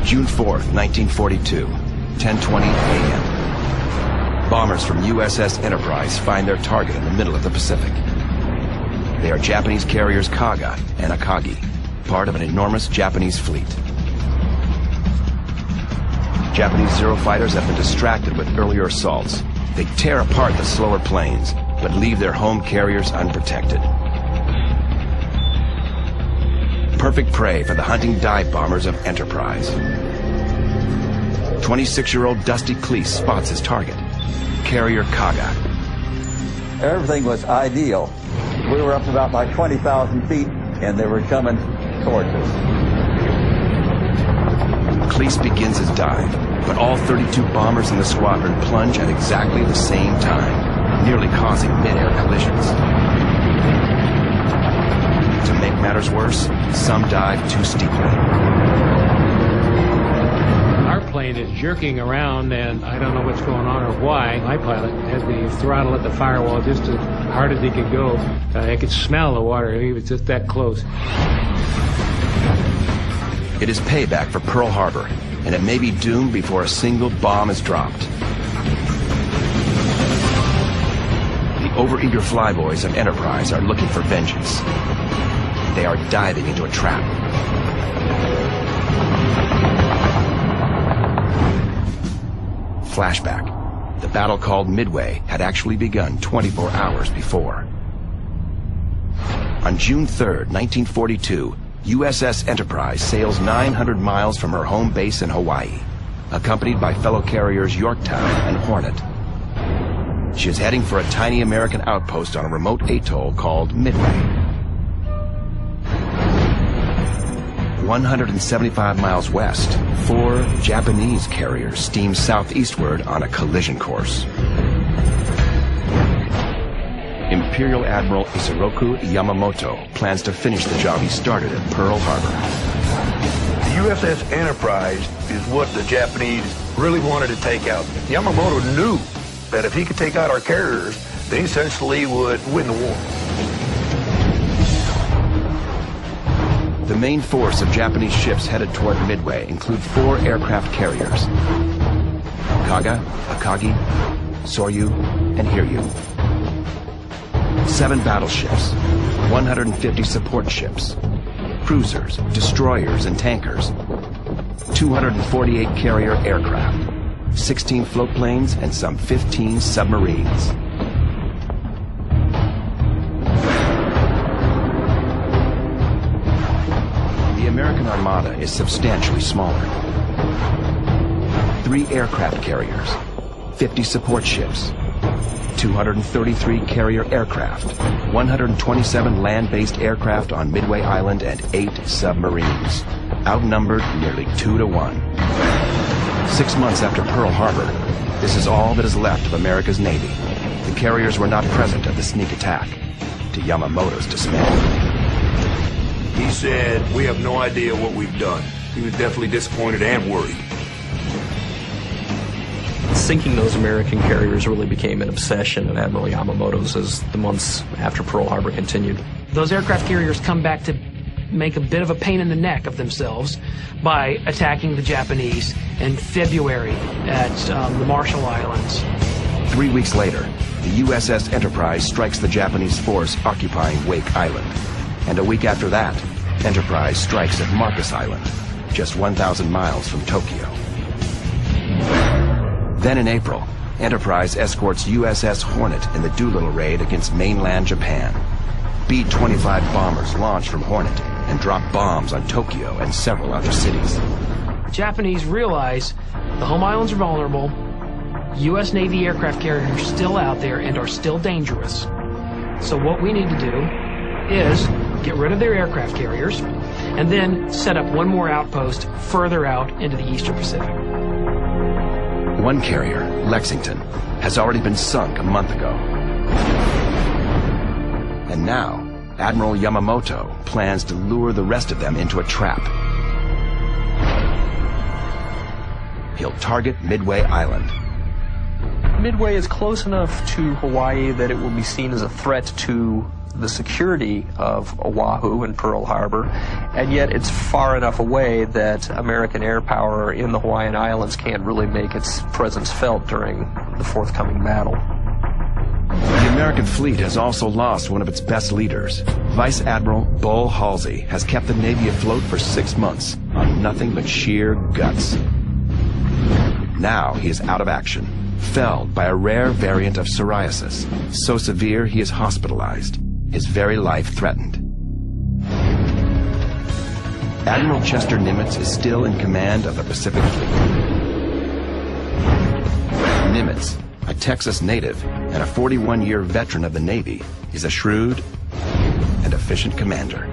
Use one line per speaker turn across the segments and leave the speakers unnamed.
June 4th, 1942, 10:20 a.m. Bombers from USS Enterprise find their target in the middle of the Pacific. They are Japanese carriers Kaga and Akagi, part of an enormous Japanese fleet. Japanese Zero fighters have been distracted with earlier assaults. They tear apart the slower planes, but leave their home carriers unprotected. Perfect prey for the hunting dive bombers of Enterprise. 26-year-old Dusty Cleese spots his target, carrier Kaga.
Everything was ideal. We were up about like 20,000 feet, and they were coming towards us.
Cleese begins his dive, but all 32 bombers in the squadron plunge at exactly the same time, nearly causing mid-air collisions. To make matters worse, some dive too steeply.
Our plane is jerking around, and I don't know what's going on or why. My pilot had the throttle at the firewall just as hard as he could go. I could smell the water. He was just that close.
It is payback for Pearl Harbor, and it may be doomed before a single bomb is dropped. The overeager flyboys of Enterprise are looking for vengeance. They are diving into a trap. Flashback. The battle called Midway had actually begun 24 hours before. On June 3rd, 1942, USS Enterprise sails 900 miles from her home base in Hawaii, accompanied by fellow carriers Yorktown and Hornet. She is heading for a tiny American outpost on a remote atoll called Midway. 175 miles west, 4 Japanese carriers steam southeastward on a collision course. Imperial Admiral Isoroku Yamamoto plans to finish the job he started at Pearl Harbor.
The USS Enterprise is what the Japanese really wanted to take out. Yamamoto knew that if he could take out our carriers, they essentially would win the war.
The main force of Japanese ships headed toward Midway include 4 aircraft carriers: Kaga, Akagi, Soryu, and Hiryu. 7 battleships, 150 support ships, cruisers, destroyers, and tankers, 248 carrier aircraft, 16 floatplanes, and some 15 submarines. The American Armada is substantially smaller. 3 aircraft carriers, 50 support ships, 233 carrier aircraft, 127 land-based aircraft on Midway Island, and 8 submarines, outnumbered nearly 2 to 1. 6 months after Pearl Harbor, this is all that is left of America's Navy. The carriers were not present at the sneak attack, to Yamamoto's dismay.
He said, "We have no idea what we've done." He was definitely disappointed and worried.
Sinking those American carriers really became an obsession of Admiral Yamamoto's as the months after Pearl Harbor continued.
Those aircraft carriers come back to make a bit of a pain in the neck of themselves by attacking the Japanese in February at the Marshall Islands.
3 weeks later, the USS Enterprise strikes the Japanese force occupying Wake Island. And a week after that, Enterprise strikes at Marcus Island, just 1,000 miles from Tokyo. Then in April, Enterprise escorts USS Hornet in the Doolittle raid against mainland Japan. B-25 bombers launch from Hornet and drop bombs on Tokyo and several other cities.
The Japanese realize the home islands are vulnerable, U.S. Navy aircraft carriers are still out there and are still dangerous. So what we need to do is get rid of their aircraft carriers and then set up one more outpost further out into the Eastern Pacific.
One carrier, Lexington, has already been sunk a month ago. And now, Admiral Yamamoto plans to lure the rest of them into a trap. He'll target Midway Island.
Midway is close enough to Hawaii that it will be seen as a threat to the security of Oahu and Pearl Harbor, and yet it's far enough away that American air power in the Hawaiian Islands can't really make its presence felt during the forthcoming battle.
The American fleet has also lost one of its best leaders. Vice Admiral Bull Halsey has kept the Navy afloat for 6 months on nothing but sheer guts. Now he is out of action, felled by a rare variant of psoriasis, so severe he is hospitalized, his very life threatened. Admiral Chester Nimitz is still in command of the Pacific Fleet. Nimitz, a Texas native and a 41-year veteran of the Navy, is a shrewd and efficient commander.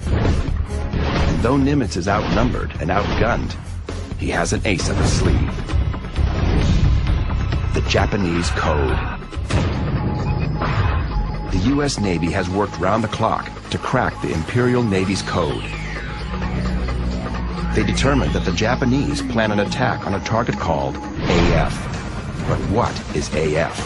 And though Nimitz is outnumbered and outgunned, he has an ace up his sleeve: the Japanese Code. The U.S. Navy has worked round the clock to crack the Imperial Navy's code. They determined that the Japanese plan an attack on a target called AF. But what is AF?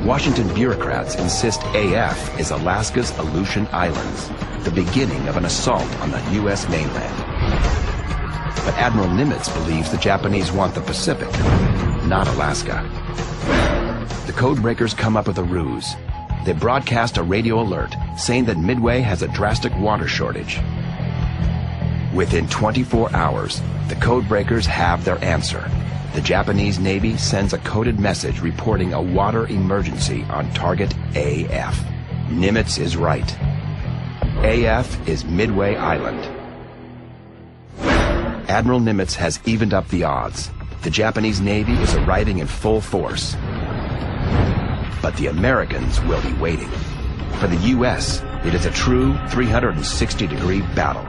Washington bureaucrats insist AF is Alaska's Aleutian Islands, the beginning of an assault on the U.S. mainland. But Admiral Nimitz believes the Japanese want the Pacific, not Alaska. The codebreakers come up with a ruse. They broadcast a radio alert saying that Midway has a drastic water shortage. Within 24 hours, the codebreakers have their answer. The Japanese Navy sends a coded message reporting a water emergency on target AF. Nimitz is right. AF is Midway Island. Admiral Nimitz has evened up the odds. The Japanese Navy is arriving in full force. But the Americans will be waiting. For the U.S., it is a true 360-degree battle.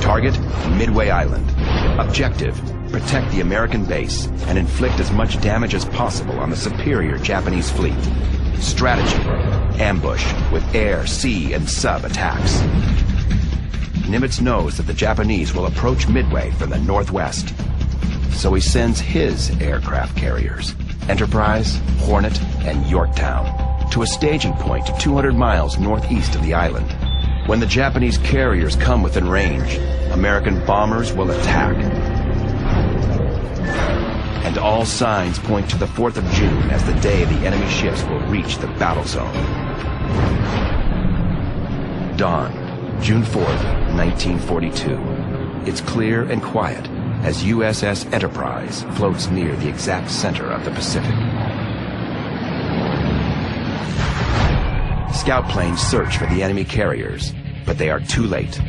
Target, Midway Island. Objective, protect the American base and inflict as much damage as possible on the superior Japanese fleet. Strategy, ambush with air, sea, and sub attacks. Nimitz knows that the Japanese will approach Midway from the northwest. So he sends his aircraft carriers, Enterprise, Hornet, and Yorktown, to a staging point 200 miles northeast of the island. When the Japanese carriers come within range, American bombers will attack. And all signs point to the 4th of June as the day the enemy ships will reach the battle zone. Dawn, June 4th, 1942. It's clear and quiet as USS Enterprise floats near the exact center of the Pacific. Scout planes search for the enemy carriers, but they are too late.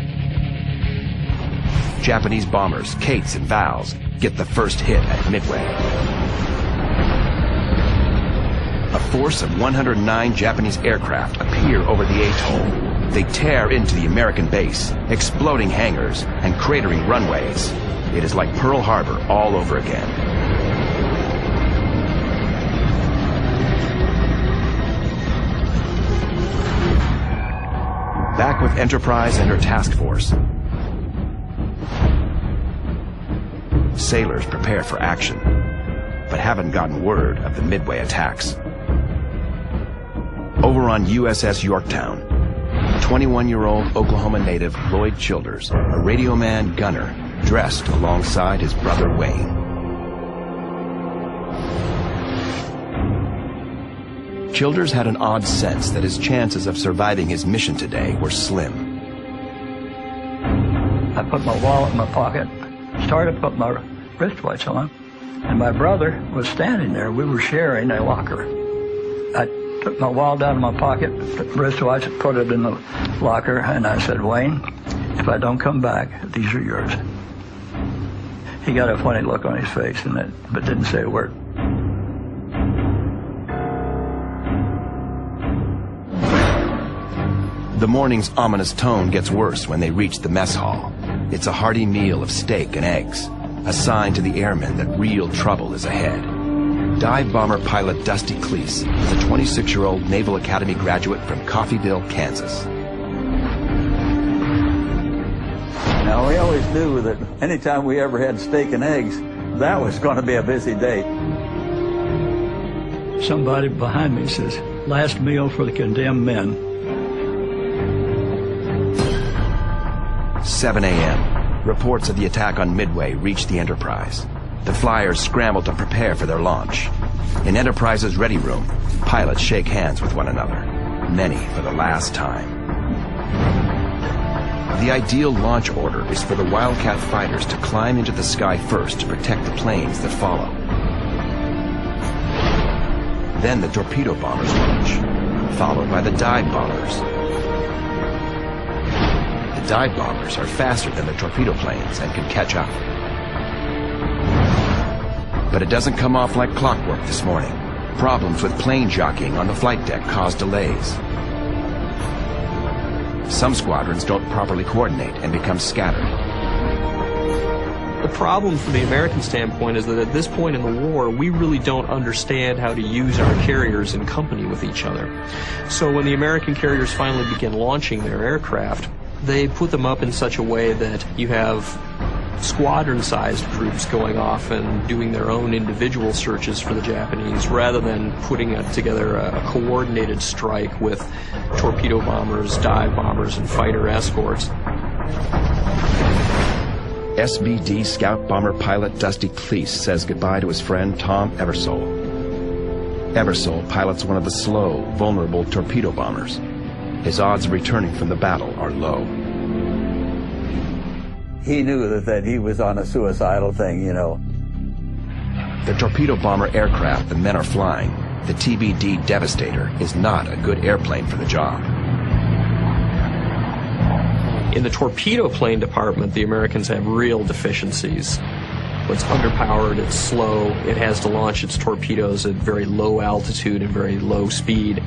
Japanese bombers, Kates and Vals, get the first hit at Midway. A force of 109 Japanese aircraft appear over the atoll. They tear into the American base, exploding hangars and cratering runways. It is like Pearl Harbor all over again. Back with Enterprise and her task force, sailors prepare for action, but haven't gotten word of the Midway attacks. Over on USS Yorktown, 21-year-old Oklahoma native Lloyd Childers, a radio man gunner, dressed alongside his brother Wayne. Childers had an odd sense that his chances of surviving his mission today were slim.
I put my wallet in my pocket, started to put my wristwatch on, and my brother was standing there. We were sharing a locker. I took my wallet out of my pocket, put the wristwatch, put it in the locker, and I said, "Wayne, if I don't come back, these are yours." He got a funny look on his face, but didn't say a word.
The morning's ominous tone gets worse when they reach the mess hall. It's a hearty meal of steak and eggs, a sign to the airmen that real trouble is ahead. Dive bomber pilot Dusty Cleese is a 26-year-old Naval Academy graduate from Coffeyville, Kansas.
Now, we always knew that anytime we ever had steak and eggs, that was going to be a busy day.
Somebody behind me says, last meal for the condemned men.
7 a.m. Reports of the attack on Midway reached the Enterprise. The flyers scramble to prepare for their launch. In Enterprise's ready room, pilots shake hands with one another, many for the last time. The ideal launch order is for the Wildcat fighters to climb into the sky first to protect the planes that follow. Then the torpedo bombers launch, followed by the dive bombers. The dive bombers are faster than the torpedo planes and can catch up. But it doesn't come off like clockwork this morning. Problems with plane jockeying on the flight deck cause delays. Some squadrons don't properly coordinate and become scattered.
The problem from the American standpoint is that at this point in the war, we really don't understand how to use our carriers in company with each other. So when the American carriers finally begin launching their aircraft, they put them up in such a way that you have squadron-sized groups going off and doing their own individual searches for the Japanese rather than putting together a coordinated strike with torpedo bombers, dive bombers, and fighter escorts.
SBD scout bomber pilot Dusty Cleese says goodbye to his friend Tom Eversole. Eversole pilots one of the slow, vulnerable torpedo bombers. His odds of returning from the battle are low.
He knew that he was on a suicidal thing, you know.
The torpedo bomber aircraft the men are flying, the TBD Devastator, is not a good airplane for the job.
In the torpedo plane department, the Americans have real deficiencies. It's underpowered, it's slow, it has to launch its torpedoes at very low altitude and very low speed.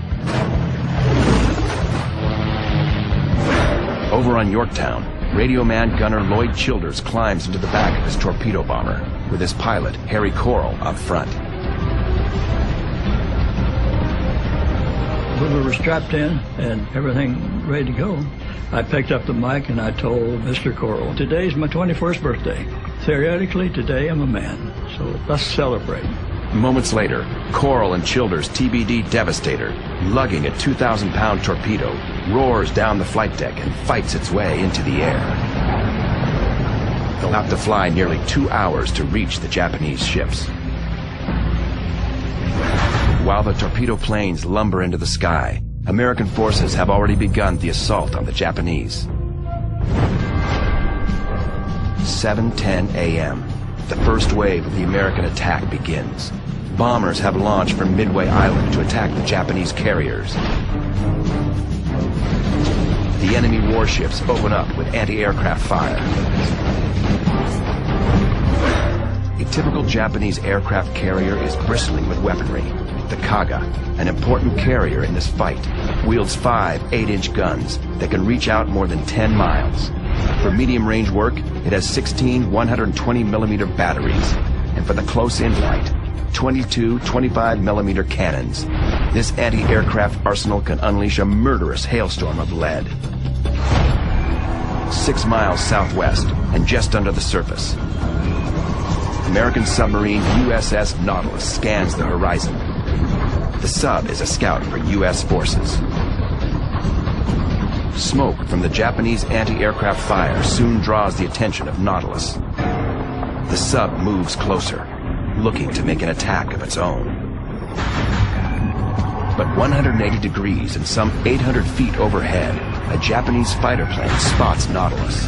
Over on Yorktown, radio man gunner Lloyd Childers climbs into the back of his torpedo bomber, with his pilot, Harry Coral, up front.
When we were strapped in and everything ready to go, I picked up the mic and I told Mr. Coral, today's my 21st birthday. Theoretically, today I'm a man, so let's celebrate.
Moments later, Coral and Childers' TBD Devastator, lugging a 2,000-pound torpedo, roars down the flight deck and fights its way into the air. They'll have to fly nearly 2 hours to reach the Japanese ships. While the torpedo planes lumber into the sky, American forces have already begun the assault on the Japanese. 7:10 a.m. The first wave of the American attack begins. Bombers have launched from Midway Island to attack the Japanese carriers. The enemy warships open up with anti-aircraft fire. A typical Japanese aircraft carrier is bristling with weaponry. The Kaga, an important carrier in this fight, wields 5 8-inch guns that can reach out more than 10 miles. For medium-range work, it has 16 120-millimeter batteries, and for the close-in fight, 22 25-millimeter cannons. This anti-aircraft arsenal can unleash a murderous hailstorm of lead. 6 miles southwest, and just under the surface, American submarine USS Nautilus scans the horizon. The sub is a scout for U.S. forces. Smoke from the Japanese anti-aircraft fire soon draws the attention of Nautilus. The sub moves closer, looking to make an attack of its own. But 180 degrees and some 800 feet overhead, a Japanese fighter plane spots Nautilus.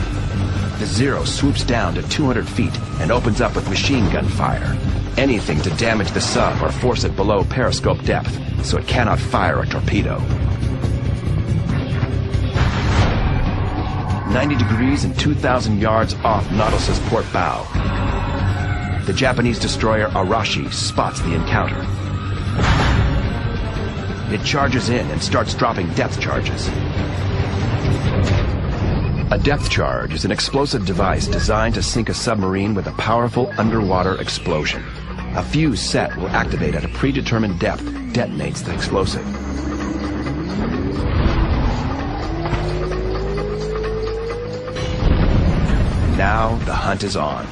The Zero swoops down to 200 feet and opens up with machine gun fire. Anything to damage the sub or force it below periscope depth so it cannot fire a torpedo. 90 degrees and 2,000 yards off Nautilus's port bow, the Japanese destroyer Arashi spots the encounter. It charges in and starts dropping depth charges. A depth charge is an explosive device designed to sink a submarine with a powerful underwater explosion. A fuse set will activate at a predetermined depth, detonates the explosive. Now the hunt is on.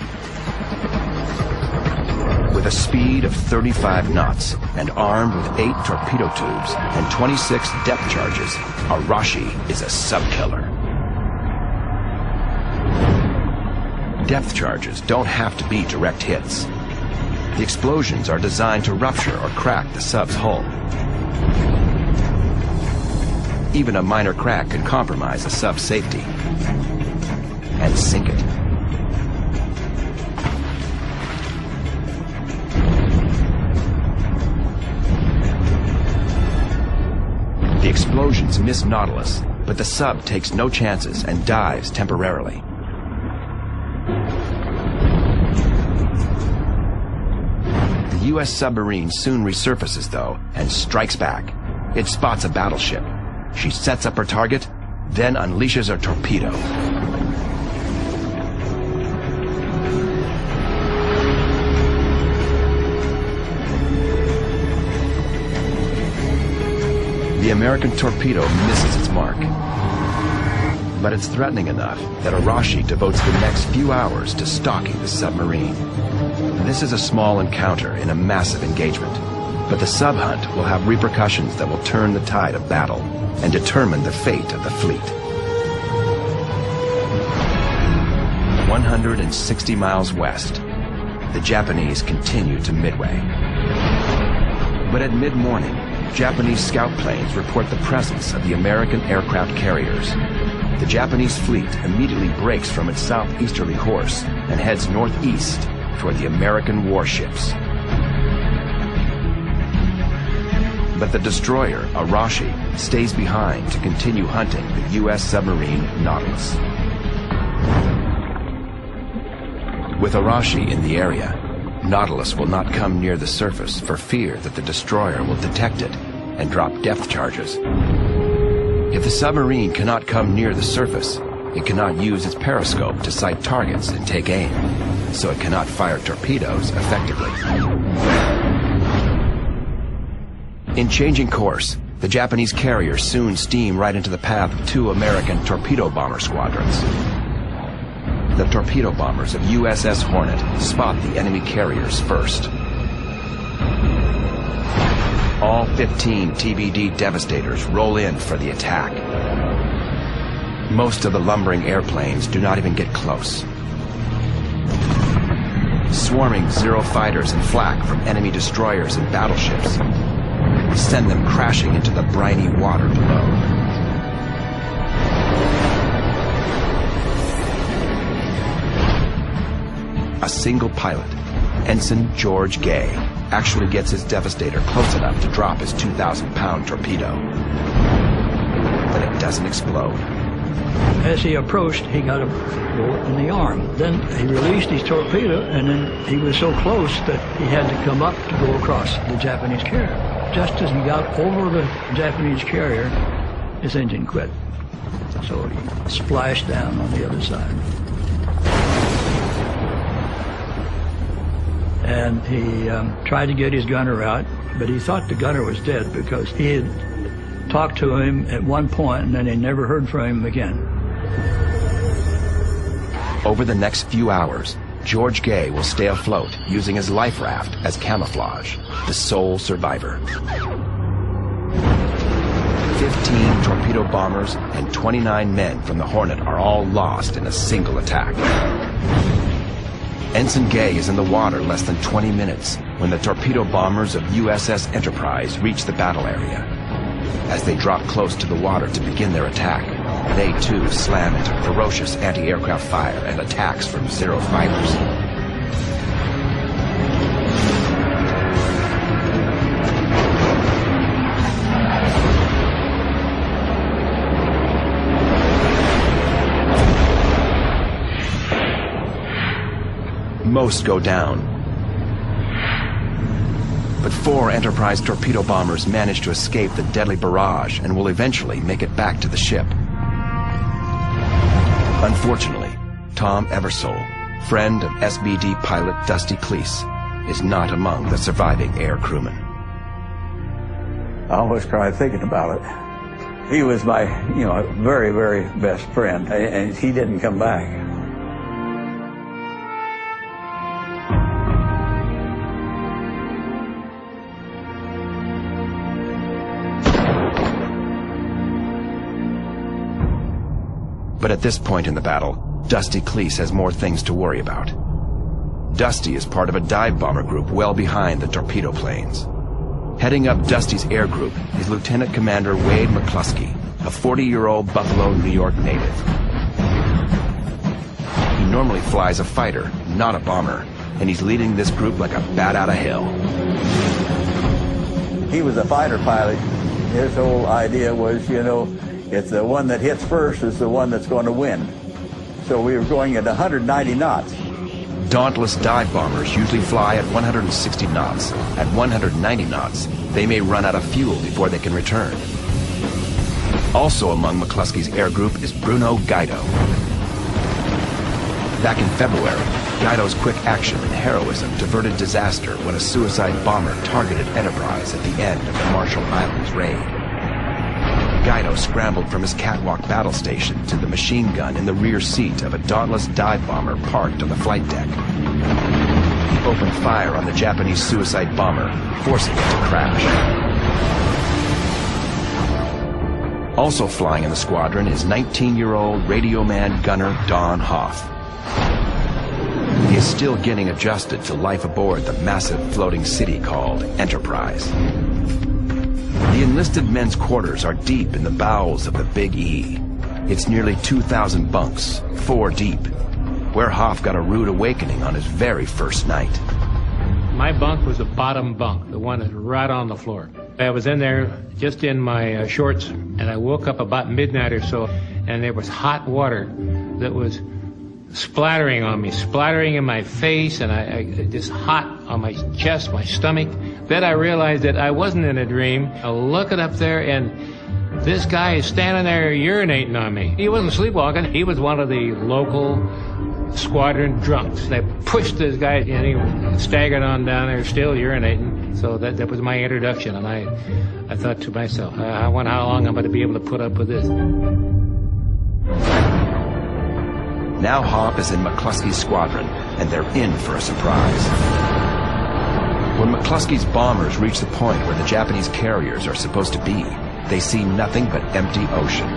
With a speed of 35 knots and armed with 8 torpedo tubes and 26 depth charges, Arashi is a sub-killer. Depth charges don't have to be direct hits. The explosions are designed to rupture or crack the sub's hull. Even a minor crack can compromise a sub's safety and sink it. The explosions miss Nautilus, but the sub takes no chances and dives temporarily. The U.S. submarine soon resurfaces, though, and strikes back. It spots a battleship. She sets up her target, then unleashes her torpedo. The American torpedo misses its mark. But it's threatening enough that Arashi devotes the next few hours to stalking the submarine. This is a small encounter in a massive engagement, but the sub hunt will have repercussions that will turn the tide of battle and determine the fate of the fleet. 160 miles west, the Japanese continue to Midway. But at mid-morning, Japanese scout planes report the presence of the American aircraft carriers. The Japanese fleet immediately breaks from its southeasterly course and heads northeast toward the American warships. But the destroyer, Arashi, stays behind to continue hunting the U.S. submarine Nautilus. With Arashi in the area, Nautilus will not come near the surface for fear that the destroyer will detect it and drop depth charges. If the submarine cannot come near the surface, it cannot use its periscope to sight targets and take aim, so it cannot fire torpedoes effectively. In changing course, the Japanese carriers soon steam right into the path of 2 American torpedo bomber squadrons. The torpedo bombers of USS Hornet spot the enemy carriers first. All 15 TBD Devastators roll in for the attack. Most of the lumbering airplanes do not even get close. Swarming Zero fighters and flak from enemy destroyers and battleships send them crashing into the briny water below. A single pilot, Ensign George Gay, actually gets his Devastator close enough to drop his 2,000-pound torpedo. But it doesn't explode.
As he approached, he got a bullet in the arm. Then he released his torpedo, and then he was so close that he had to come up to go across the Japanese carrier. Just as he got over the Japanese carrier, his engine quit. So he splashed down on the other side. And he tried to get his gunner out, but he thought the gunner was dead because he had talked to him at one point and then he never heard from him again.
Over the next few hours, George Gay will stay afloat using his life raft as camouflage, the sole survivor. 15 torpedo bombers and 29 men from the Hornet are all lost in a single attack. Ensign Gay is in the water less than 20 minutes when the torpedo bombers of USS Enterprise reach the battle area. As they drop close to the water to begin their attack, they too slam into ferocious anti-aircraft fire and attacks from Zero fighters. Most go down. But 4 Enterprise torpedo bombers manage to escape the deadly barrage and will eventually make it back to the ship. Unfortunately, Tom Eversole, friend of SBD pilot Dusty Cleese, is not among the surviving air crewmen.
I almost cried thinking about it. He was my, very, very best friend, and he didn't come back.
But at this point in the battle, Dusty Cleese has more things to worry about. Dusty is part of a dive bomber group well behind the torpedo planes. Heading up Dusty's air group is Lieutenant Commander Wade McCluskey, a 40-year-old Buffalo, New York native. He normally flies a fighter, not a bomber, and he's leading this group like a bat out of hell.
He was a fighter pilot. His whole idea was, you know, it's the one that hits first is the one that's going to win. So we were going at 190 knots.
Dauntless dive bombers usually fly at 160 knots. At 190 knots, they may run out of fuel before they can return. Also among McCluskey's air group is Bruno Guido. Back in February, Guido's quick action and heroism diverted disaster when a suicide bomber targeted Enterprise at the end of the Marshall Islands raid. Guido scrambled from his catwalk battle station to the machine gun in the rear seat of a dauntless dive bomber parked on the flight deck. He opened fire on the Japanese suicide bomber, forcing it to crash. Also flying in the squadron is 19-year-old radio man gunner Don Hoff. He is still getting adjusted to life aboard the massive floating city called Enterprise. The enlisted men's quarters are deep in the bowels of the Big E. It's nearly 2,000 bunks, 4 deep, where Hoff got a rude awakening on his very first night.
My bunk was the bottom bunk, the one that's right on the floor. I was in there just in my shorts, and I woke up about midnight or so, and there was hot water that was splattering on me, splattering in my face, and I just hot on my chest, my stomach. Then I realized that I wasn't in a dream. I look up there, and this guy is standing there urinating on me. He wasn't sleepwalking. He was one of the local squadron drunks. They pushed this guy, and he staggered on down there, still urinating. So that was my introduction, and I thought to myself, I wonder how long I'm going to be able to put up with this.
Now Hoff is in McCluskey's squadron, and they're in for a surprise. When McCluskey's bombers reach the point where the Japanese carriers are supposed to be, they see nothing but empty ocean.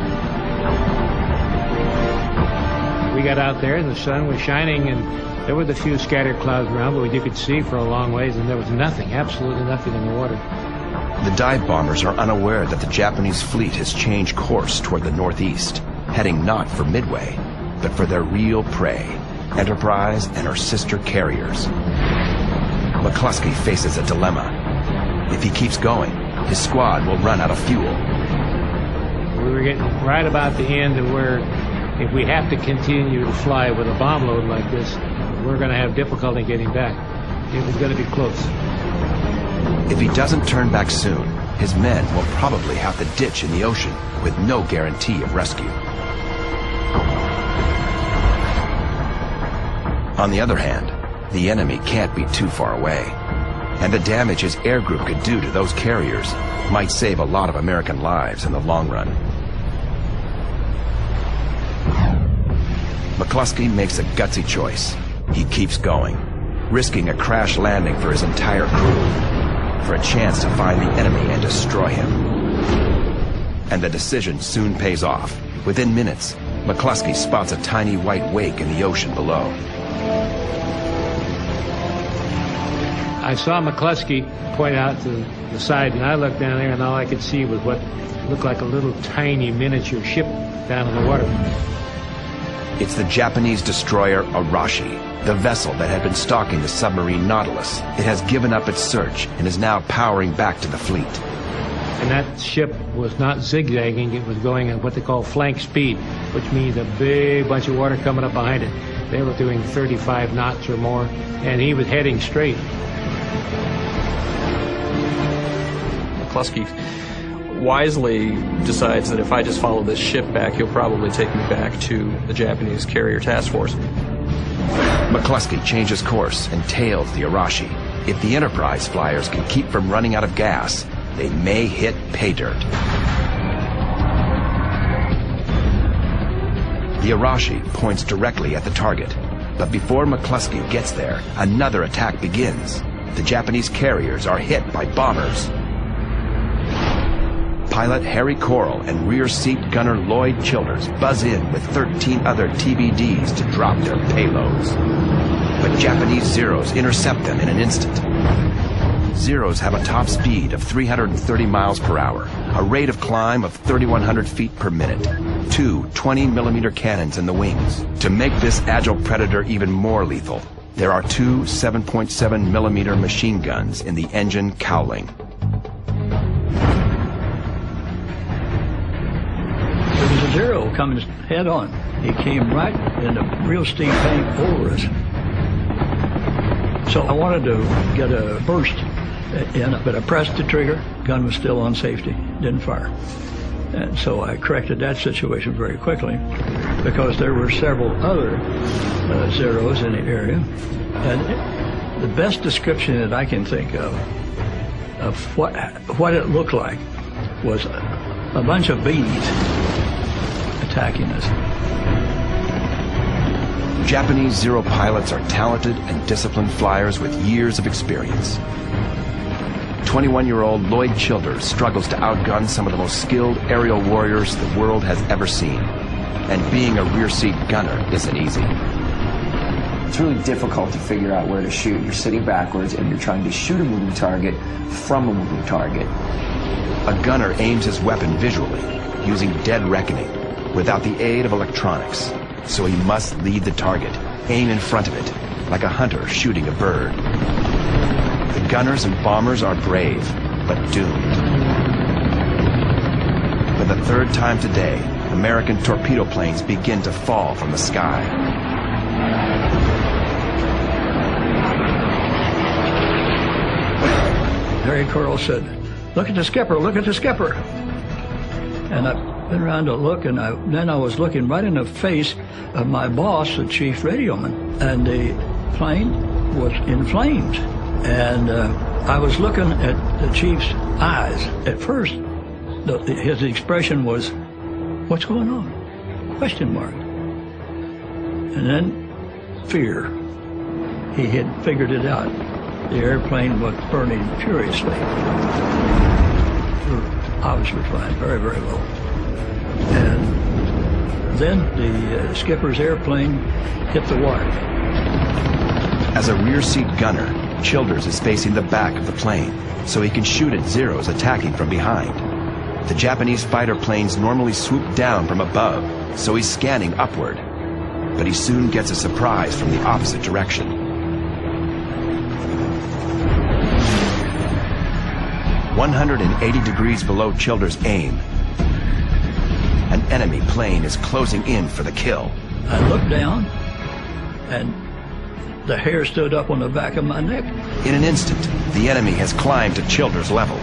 We got out there, and the sun was shining, and there were a few scattered clouds around, but you could see for a long ways, and there was nothing, absolutely nothing in the water.
The dive bombers are unaware that the Japanese fleet has changed course toward the northeast, heading not for Midway, but for their real prey, Enterprise and her sister carriers. McCluskey faces a dilemma. If he keeps going, his squad will run out of fuel.
We were getting right about the end of where if we have to continue to fly with a bomb load like this, we're going to have difficulty getting back. It was going to be close.
If he doesn't turn back soon, his men will probably have to ditch in the ocean with no guarantee of rescue. On the other hand, the enemy can't be too far away, and the damage his air group could do to those carriers might save a lot of American lives in the long run. McCluskey makes a gutsy choice. He keeps going, risking a crash landing for his entire crew, for a chance to find the enemy and destroy him. And the decision soon pays off. Within minutes, McCluskey spots a tiny white wake in the ocean below.
I saw McCluskey point out to the side, and I looked down there, and all I could see was what looked like a little tiny miniature ship down in the water.
It's the Japanese destroyer Arashi, the vessel that had been stalking the submarine Nautilus. It has given up its search and is now powering back to the fleet.
And that ship was not zigzagging, it was going at what they call flank speed, which means a big bunch of water coming up behind it. They were doing 35 knots or more, and he was heading straight.
McCluskey wisely decides that if I just follow this ship back, he'll probably take me back to the Japanese carrier task force.
McCluskey changes course and tails the Arashi. If the Enterprise flyers can keep from running out of gas, they may hit pay dirt. The Arashi points directly at the target, but before McCluskey gets there, another attack begins. The Japanese carriers are hit by bombers. Pilot Harry Corral and rear seat gunner Lloyd Childers buzz in with 13 other TBDs to drop their payloads. But Japanese Zeros intercept them in an instant. Zeros have a top speed of 330 miles per hour, a rate of climb of 3,100 feet per minute, two 20-millimeter cannons in the wings. To make this agile predator even more lethal, there are two 7.7-millimeter machine guns in the engine cowling.
There was a Zero coming head on. He came right in a real steep bank over us. So I wanted to get a burst in, but I pressed the trigger. Gun was still on safety, didn't fire. And so I corrected that situation very quickly because there were several other Zeros in the area. And the best description that I can think of what it looked like was a bunch of bees attacking us.
Japanese Zero pilots are talented and disciplined flyers with years of experience. 21-year-old Lloyd Childers struggles to outgun some of the most skilled aerial warriors the world has ever seen. And being a rear seat gunner isn't easy.
It's really difficult to figure out where to shoot. You're sitting backwards and you're trying to shoot a moving target from a moving target.
A gunner aims his weapon visually, using dead reckoning, without the aid of electronics. So he must lead the target, aim in front of it, like a hunter shooting a bird. The gunners and bombers are brave, but doomed. For the third time today, American torpedo planes begin to fall from the sky.
Harry Corral said, "Look at the skipper, look at the skipper." And I went around to look, and then I was looking right in the face of my boss, the chief radioman, and the plane was in flames. And I was looking at the chief's eyes. At first, his expression was, "What's going on?" Question mark. And then fear. He had figured it out. The airplane was burning furiously. We were obviously flying very, very low. And then the skipper's airplane hit the water.
As a rear seat gunner, Childers is facing the back of the plane, so he can shoot at Zeros attacking from behind. The Japanese fighter planes normally swoop down from above, so he's scanning upward. But he soon gets a surprise from the opposite direction. 180 degrees below Childers' aim, an enemy plane is closing in for the kill.
I looked down, and the hair stood up on the back of my neck.
In an instant, the enemy has climbed to Childers' level.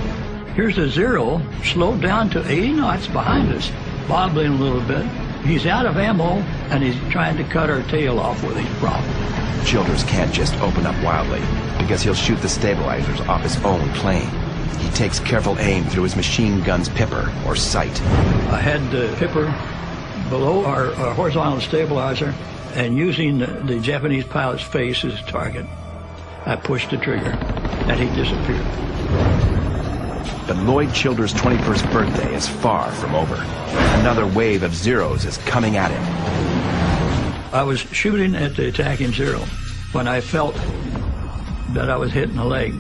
Here's a Zero, slowed down to 80 knots behind us, wobbling a little bit. He's out of ammo, and he's trying to cut our tail off with his prop.
Childers can't just open up wildly, because he'll shoot the stabilizers off his own plane. He takes careful aim through his machine gun's pipper, or sight.
I had the pipper below our horizontal stabilizer, and using the Japanese pilot's face as a target, I pushed the trigger, and he disappeared.
But Lloyd Childers' 21st birthday is far from over. Another wave of Zeros is coming at him.
I was shooting at the attacking Zero when I felt that I was hitting the leg.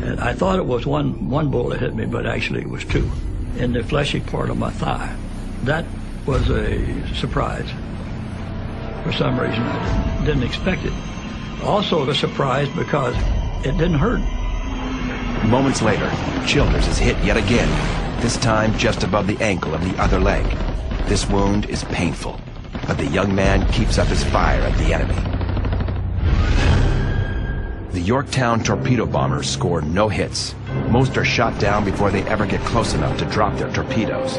And I thought it was one bullet hit me, but actually it was two, in the fleshy part of my thigh. That was a surprise. For some reason, I didn't expect it. Also a surprise because it didn't hurt.
Moments later, Childers is hit yet again, this time just above the ankle of the other leg. This wound is painful, but the young man keeps up his fire at the enemy. The Yorktown torpedo bombers score no hits. Most are shot down before they ever get close enough to drop their torpedoes.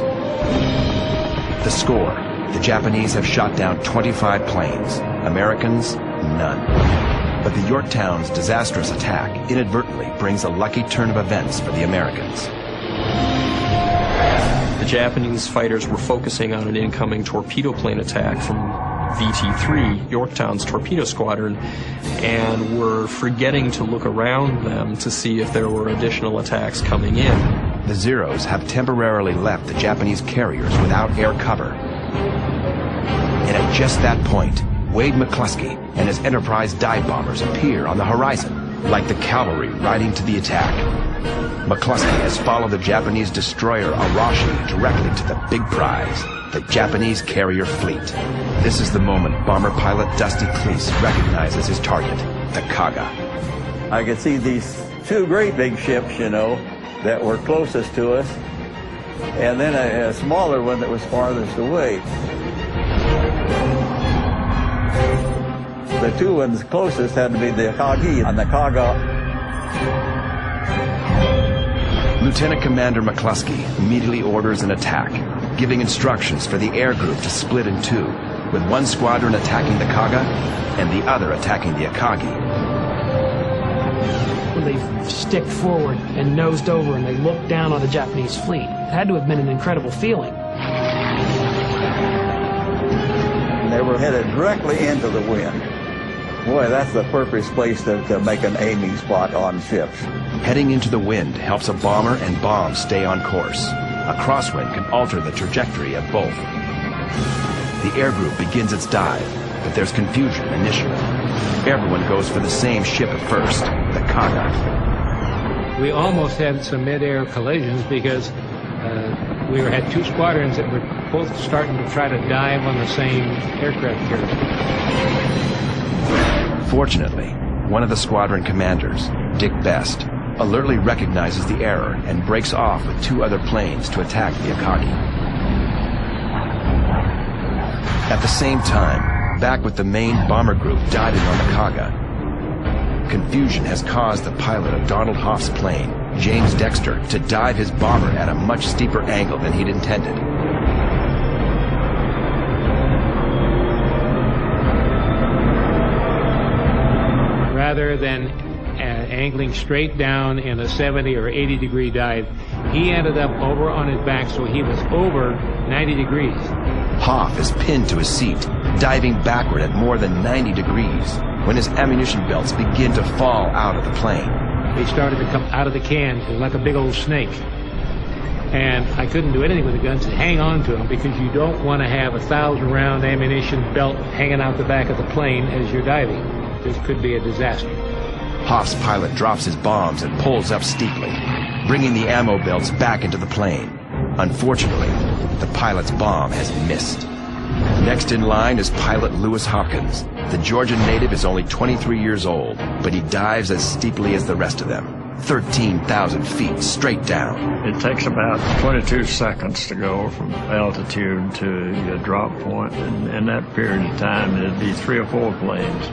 The score: the Japanese have shot down 25 planes, Americans, none. But the Yorktown's disastrous attack inadvertently brings a lucky turn of events for the Americans.
The Japanese fighters were focusing on an incoming torpedo plane attack from VT-3, Yorktown's torpedo squadron, and were forgetting to look around them to see if there were additional attacks coming in.
The Zeros have temporarily left the Japanese carriers without air cover. And at just that point, Wade McCluskey and his Enterprise dive bombers appear on the horizon, like the cavalry riding to the attack. McCluskey has followed the Japanese destroyer Arashi directly to the big prize, the Japanese carrier fleet. This is the moment bomber pilot Dusty Cleese recognizes his target, the Kaga.
I could see these two great big ships, you know, that were closest to us, and then a smaller one that was farthest away. The two ones closest had to be the Akagi and the Kaga.
Lieutenant Commander McCluskey immediately orders an attack, giving instructions for the air group to split in two, with one squadron attacking the Kaga and the other attacking the Akagi.
When they sticked forward and nosed over and they looked down on the Japanese fleet, it had to have been an incredible feeling.
And they were headed directly into the wind. Boy, that's the perfect place to make an aiming spot on ships.
Heading into the wind helps a bomber and bomb stay on course. A crosswind can alter the trajectory of both. The air group begins its dive, but there's confusion initially. Everyone goes for the same ship at first, the Kaga.
We almost had some mid-air collisions because we had two squadrons that were both starting to try to dive on the same aircraft carrier.
Fortunately, one of the squadron commanders, Dick Best, alertly recognizes the error and breaks off with two other planes to attack the Akagi. At the same time, back with the main bomber group diving on the Kaga, confusion has caused the pilot of Donald Hoff's plane, James Dexter, to dive his bomber at a much steeper angle than he'd intended.
Rather than angling straight down in a 70 or 80 degree dive, he ended up over on his back, so he was over 90 degrees.
Hoff is pinned to his seat, diving backward at more than 90 degrees, when his ammunition belts begin to fall out of the plane.
They started to come out of the can like a big old snake. And I couldn't do anything with the guns to hang on to them, because you don't want to have 1,000-round ammunition belt hanging out the back of the plane as you're diving. This could be a disaster.
Hoff's pilot drops his bombs and pulls up steeply, bringing the ammo belts back into the plane. Unfortunately, the pilot's bomb has missed. Next in line is pilot Lewis Hopkins. The Georgian native is only 23 years old, but he dives as steeply as the rest of them, 13,000 feet straight down.
It takes about 22 seconds to go from altitude to your drop point, and in that period of time, it'd be 3 or 4 planes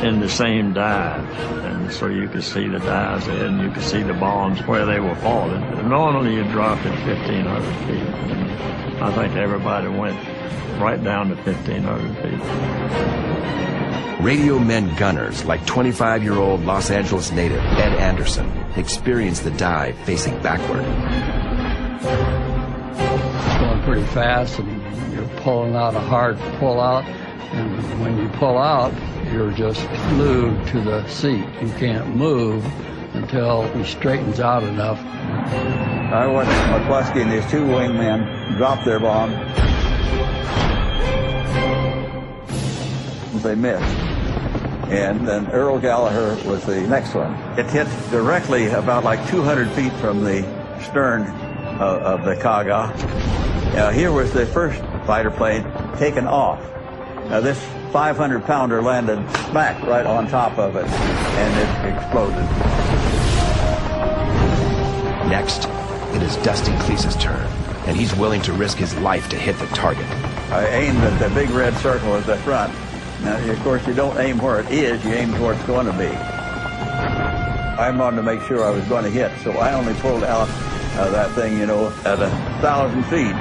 in the same dive, and so you could see the dives and you could see the bombs where they were falling. Normally you drop at 1,500 feet, and I think everybody went right down to 1,500 feet.
Radio men gunners like 25-year-old Los Angeles native Ed Anderson experienced the dive facing backward.
It's going pretty fast, and you're pulling out a hard pull out, and when you pull out, you're just glued to the seat. You can't move until he straightens out enough.
I watched McCluskey and his two wingmen drop their bomb. They missed. And then Earl Gallagher was the next one. It hit directly about like 200 feet from the stern of the Kaga. Here was the first fighter plane taken off. Now this 500-pounder landed smack right on top of it, and it exploded.
Next, it is Dusty Cleese's turn, and he's willing to risk his life to hit the target.
I aimed at the big red circle at the front. Now, of course, you don't aim where it is, you aim where it's going to be. I wanted to make sure I was going to hit, so I only pulled out that thing, you know, at 1,000 feet.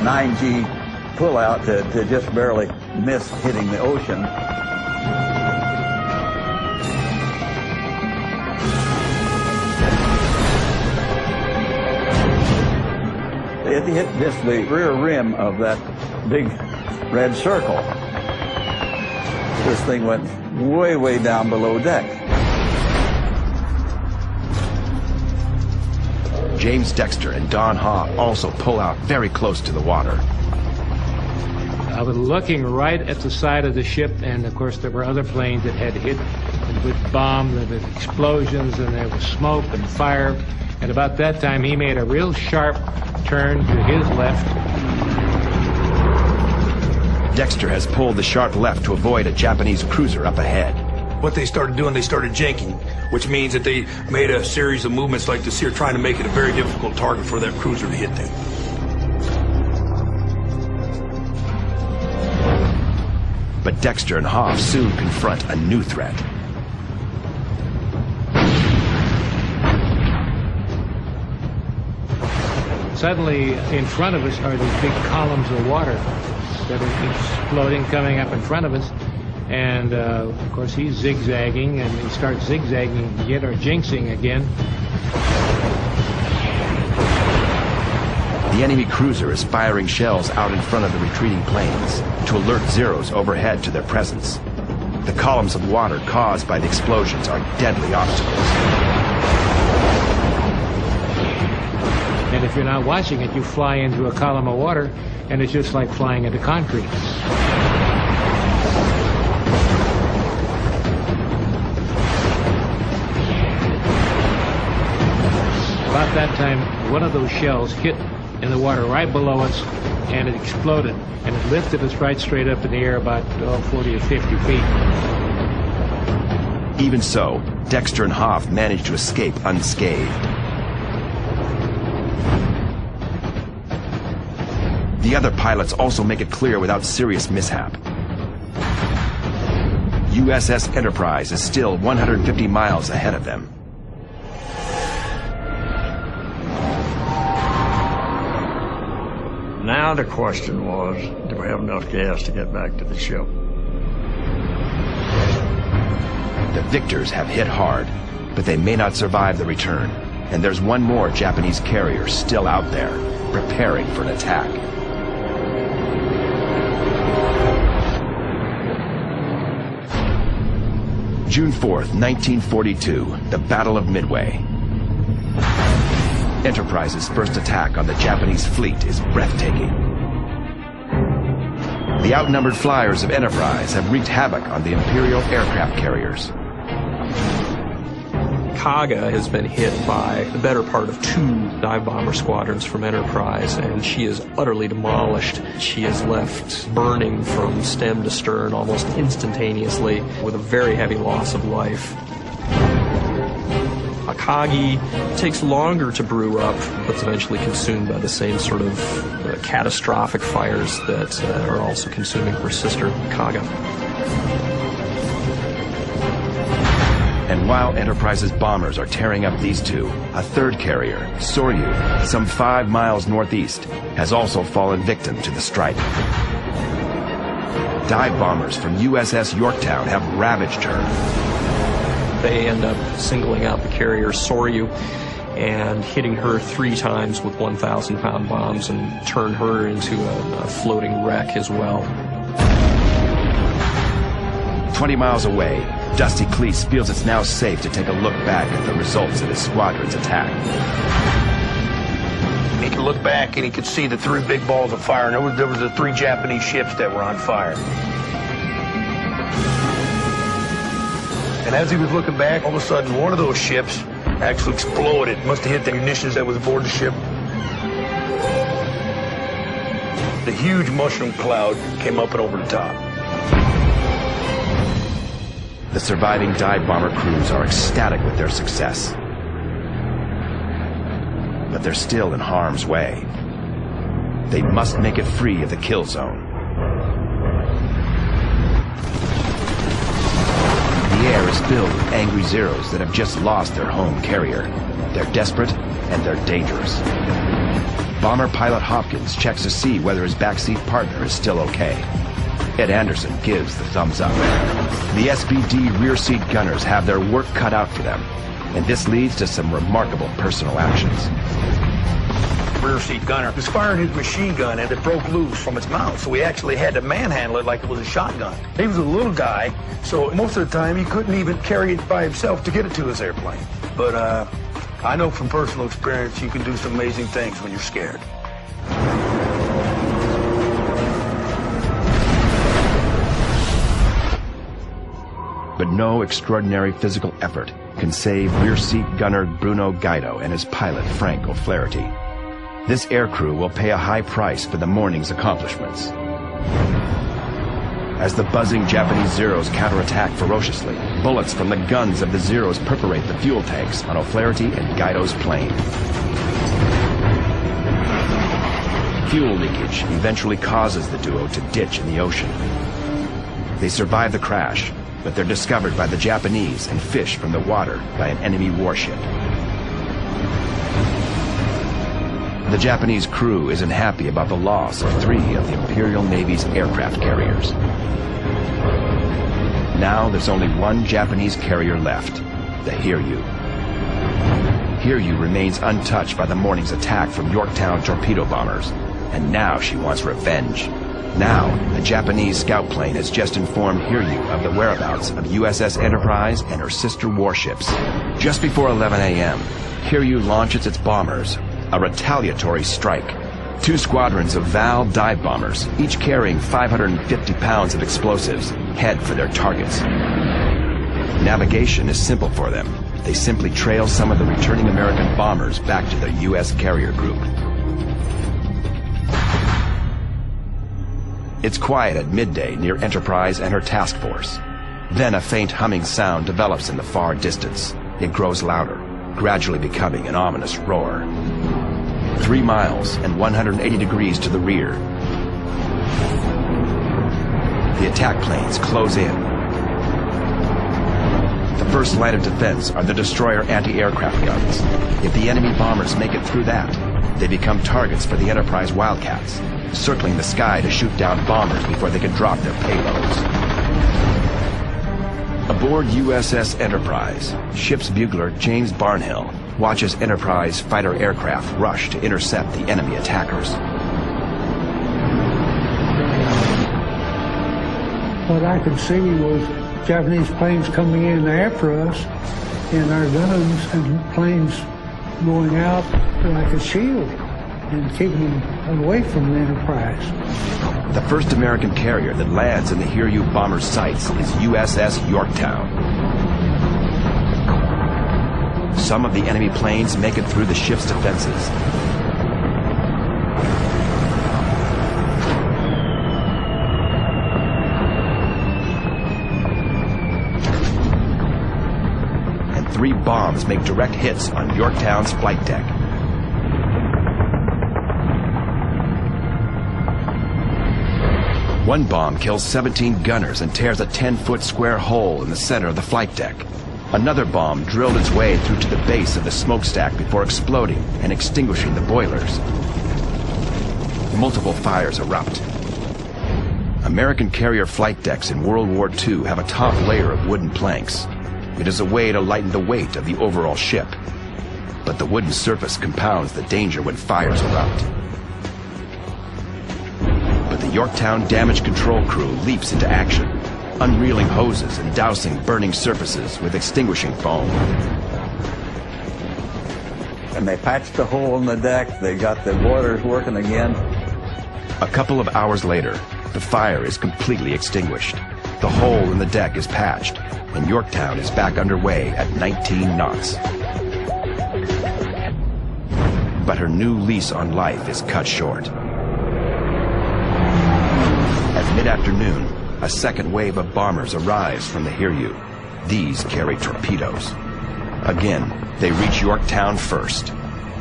9G pull out to just barely miss hitting the ocean. It hit just the rear rim of that big red circle. This thing went way, way down below deck.
James Dexter and Don Haw also pull out very close to the water.
I was looking right at the side of the ship, and of course there were other planes that had hit with bombs and with explosions, and there was smoke and fire. And about that time, he made a real sharp turn to his left.
Dexter has pulled the sharp left to avoid a Japanese cruiser up ahead.
What they started doing, they started janking, which means that they made a series of movements like this here, trying to make it a very difficult target for that cruiser to hit them.
But Dexter and Hoff soon confront a new threat.
Suddenly, in front of us are these big columns of water that are exploding, coming up in front of us. And, of course, he's zigzagging, and he starts zigzagging again, or jinxing again.
The enemy cruiser is firing shells out in front of the retreating planes to alert Zeros overhead to their presence. The columns of water caused by the explosions are deadly obstacles.
And if you're not watching it, you fly into a column of water, and it's just like flying into concrete. About that time, one of those shells hit in the water right below us, and it exploded, and it lifted us right straight up in the air about 40 or 50 feet.
Even so, Dexter and Hoff managed to escape unscathed. The other pilots also make it clear without serious mishap. USS Enterprise is still 150 miles ahead of them.
Now the question was, do we have enough gas to get back to the ship?
The victors have hit hard, but they may not survive the return. And there's one more Japanese carrier still out there, preparing for an attack. June 4th, 1942, the Battle of Midway. Enterprise's first attack on the Japanese fleet is breathtaking. The outnumbered flyers of Enterprise have wreaked havoc on the Imperial aircraft carriers.
Kaga has been hit by the better part of 2 dive bomber squadrons from Enterprise, and she is utterly demolished. She is left burning from stem to stern almost instantaneously, with a very heavy loss of life. Akagi takes longer to brew up, but is eventually consumed by the same sort of catastrophic fires that are also consuming her sister, Kaga.
And while Enterprise's bombers are tearing up these two, a third carrier, Soryu, some 5 miles northeast, has also fallen victim to the strike. Dive bombers from USS Yorktown have ravaged her.
They end up singling out the carrier Soryu and hitting her 3 times with 1,000-pound bombs and turn her into a floating wreck as well.
20 miles away, Dusty Cleese feels it's now safe to take a look back at the results of his squadron's attack.
He could look back and he could see the 3 big balls of fire, and there was the 3 Japanese ships that were on fire. And as he was looking back, all of a sudden, one of those ships actually exploded. It must have hit the munitions that was aboard the ship. The huge mushroom cloud came up and over the top.
The surviving dive bomber crews are ecstatic with their success. But they're still in harm's way. They must make it free of the kill zone. The air is filled with angry Zeros that have just lost their home carrier. They're desperate and they're dangerous. Bomber pilot Hopkins checks to see whether his backseat partner is still okay. Ed Anderson gives the thumbs up. The SBD rear seat gunners have their work cut out for them, and this leads to some remarkable personal actions.
Rear seat gunner was firing his machine gun and it broke loose from its mouth, so we actually had to manhandle it like it was a shotgun. He was a little guy, so most of the time he couldn't even carry it by himself to get it to his airplane. But I know from personal experience you can do some amazing things when you're scared.
But no extraordinary physical effort can save rear seat gunner Bruno Guido and his pilot Frank O'Flaherty. This aircrew will pay a high price for the morning's accomplishments. As the buzzing Japanese Zeros counterattack ferociously, bullets from the guns of the Zeros perforate the fuel tanks on O'Flaherty and Guido's plane. Fuel leakage eventually causes the duo to ditch in the ocean. They survive the crash, but they're discovered by the Japanese and fished from the water by an enemy warship. The Japanese crew isn't happy about the loss of 3 of the Imperial Navy's aircraft carriers. Now there's only one Japanese carrier left, the Hiryu. Hiryu remains untouched by the morning's attack from Yorktown torpedo bombers, and now she wants revenge. Now, a Japanese scout plane has just informed Hiryu of the whereabouts of USS Enterprise and her sister warships. Just before 11 a.m., Hiryu launches its bombers, a retaliatory strike. 2 squadrons of Val dive bombers, each carrying 550 pounds of explosives, head for their targets. Navigation is simple for them. They simply trail some of the returning American bombers back to the U.S. carrier group. It's quiet at midday near Enterprise and her task force. Then a faint humming sound develops in the far distance. It grows louder, gradually becoming an ominous roar. 3 miles and 180 degrees to the rear, the attack planes close in. The first line of defense are the destroyer anti-aircraft guns. If the enemy bombers make it through that, they become targets for the Enterprise Wildcats, circling the sky to shoot down bombers before they can drop their payloads. Aboard USS Enterprise, ship's bugler James Barnhill watches Enterprise fighter aircraft rush to intercept the enemy attackers.
What I could see was Japanese planes coming in after us, and our guns and planes going out like a shield and keeping them away from the Enterprise.
The first American carrier that lands in the Hiryu bomber's sights is USS Yorktown. Some of the enemy planes make it through the ship's defenses. And 3 bombs make direct hits on Yorktown's flight deck. One bomb kills 17 gunners and tears a 10-foot square hole in the center of the flight deck. Another bomb drilled its way through to the base of the smokestack before exploding and extinguishing the boilers. Multiple fires erupt. American carrier flight decks in World War II have a top layer of wooden planks. It is a way to lighten the weight of the overall ship. But the wooden surface compounds the danger when fires erupt. But the Yorktown damage control crew leaps into action, unreeling hoses and dousing burning surfaces with extinguishing foam.
And they patched the hole in the deck. They got the boilers working again.
A couple of hours later, the fire is completely extinguished. The hole in the deck is patched, and Yorktown is back underway at 19 knots. But her new lease on life is cut short. At mid-afternoon, a second wave of bombers arrives from the Hiryu. These carry torpedoes. Again, they reach Yorktown first.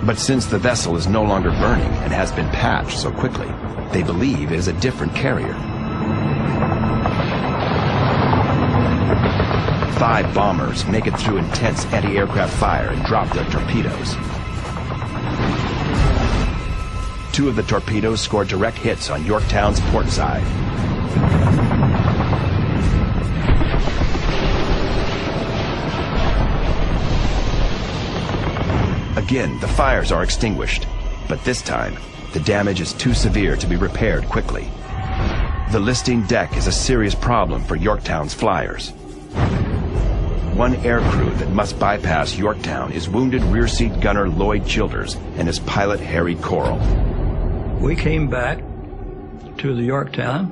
But since the vessel is no longer burning and has been patched so quickly, they believe it is a different carrier. 5 bombers make it through intense anti-aircraft fire and drop their torpedoes. 2 of the torpedoes score direct hits on Yorktown's port side. Again, the fires are extinguished, but this time, the damage is too severe to be repaired quickly. The listing deck is a serious problem for Yorktown's flyers. one aircrew that must bypass Yorktown is wounded rear seat gunner Lloyd Childers and his pilot Harry Coral.
We came back to the Yorktown,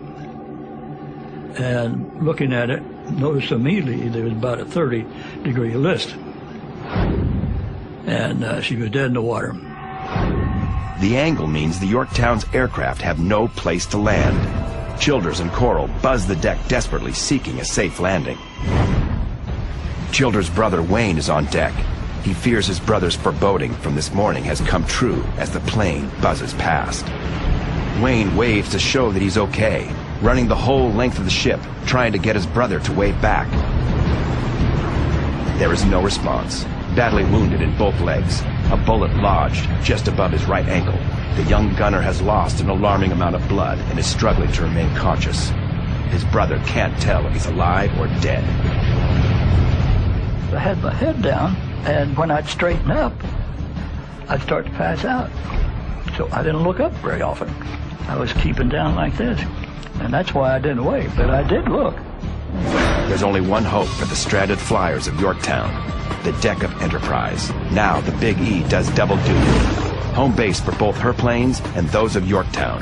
and looking at it, noticed immediately there was about a 30-degree list. And she was dead in the water.
The angle means the Yorktown's aircraft have no place to land. Childers and Coral buzz the deck desperately, seeking a safe landing. Childers' brother Wayne is on deck. He fears his brother's foreboding from this morning has come true as the plane buzzes past. Wayne waves to show that he's okay, running the whole length of the ship, trying to get his brother to wave back. There is no response. Badly wounded in both legs, a bullet lodged just above his right ankle. The young gunner has lost an alarming amount of blood and is struggling to remain conscious. His brother can't tell if he's alive or dead.
I had my head down, and when I'd straighten up, I'd start to pass out. So I didn't look up very often. I was keeping down like this, and that's why I didn't wave, but I did look.
There's only one hope for the stranded flyers of Yorktown, the deck of Enterprise. Now the Big E does double duty. Home base for both her planes and those of Yorktown.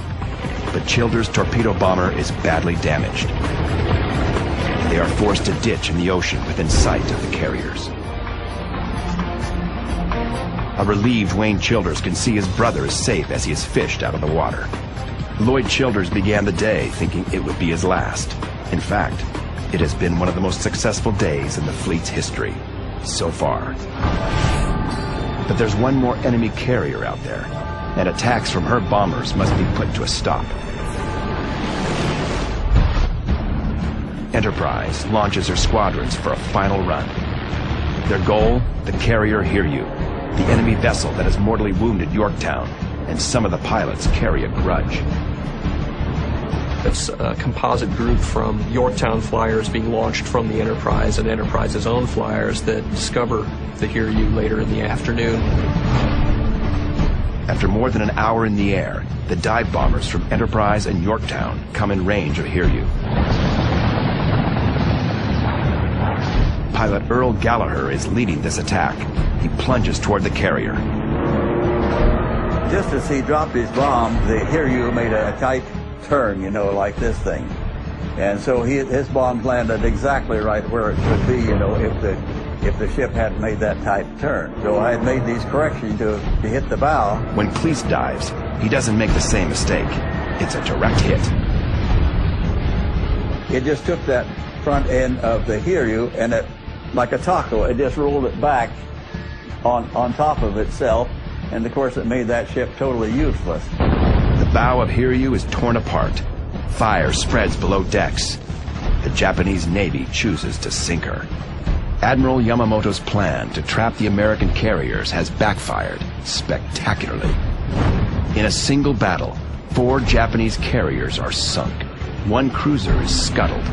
But Childers' torpedo bomber is badly damaged. They are forced to ditch in the ocean within sight of the carriers. A relieved Wayne Childers can see his brother is safe as he is fished out of the water. Lloyd Childers began the day thinking it would be his last. In fact, it has been one of the most successful days in the fleet's history, so far. But there's one more enemy carrier out there, and attacks from her bombers must be put to a stop. Enterprise launches her squadrons for a final run. Their goal, the carrier Hiryu, the enemy vessel that has mortally wounded Yorktown, and some of the pilots carry a grudge.
It's a composite group from Yorktown flyers being launched from the Enterprise and Enterprise's own flyers that discover the Hiryu later in the afternoon.
After more than an hour in the air, the dive bombers from Enterprise and Yorktown come in range of Hiryu. Pilot Earl Gallagher is leading this attack. He plunges toward the carrier.
Just as he dropped his bomb, the Hiryu made a tight turn, you know, like this thing. And so his bombs landed exactly right where it should be, you know, if the ship hadn't made that tight turn. So I had made these corrections to hit the bow.
When Cleese dives, he doesn't make the same mistake. It's a direct hit.
It just took that front end of the Hiryu and it, like a taco, it just rolled it back on top of itself. And of course it made that ship totally useless.
The bow of Hiryu is torn apart. Fire spreads below decks. The Japanese Navy chooses to sink her. Admiral Yamamoto's plan to trap the American carriers has backfired spectacularly. In a single battle, 4 Japanese carriers are sunk. 1 cruiser is scuttled.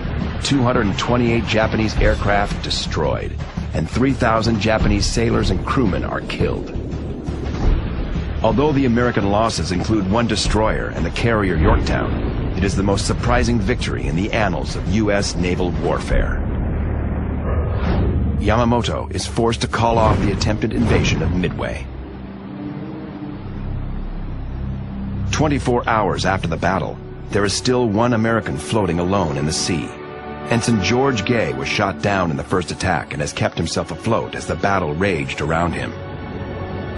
228 Japanese aircraft destroyed. And 3,000 Japanese sailors and crewmen are killed. Although the American losses include 1 destroyer and the carrier Yorktown, it is the most surprising victory in the annals of U.S. naval warfare. Yamamoto is forced to call off the attempted invasion of Midway. 24 hours after the battle, there is still 1 American floating alone in the sea. Ensign George Gay was shot down in the first attack and has kept himself afloat as the battle raged around him.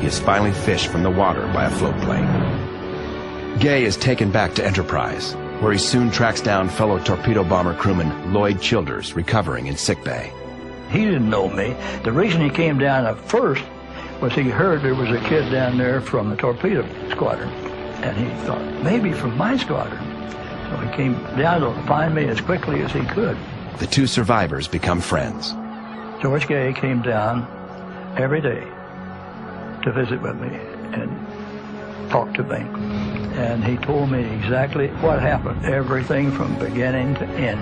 He is finally fished from the water by a float plane. Gay is taken back to Enterprise, where he soon tracks down fellow torpedo bomber crewman Lloyd Childers, recovering in sickbay.
He didn't know me. The reason he came down at first was he heard there was a kid down there from the torpedo squadron. And he thought, maybe from my squadron. So he came down to find me as quickly as he could.
The 2 survivors become friends.
George Gay came down every day to visit with me and talk to me. And he told me exactly what happened, everything from beginning to end.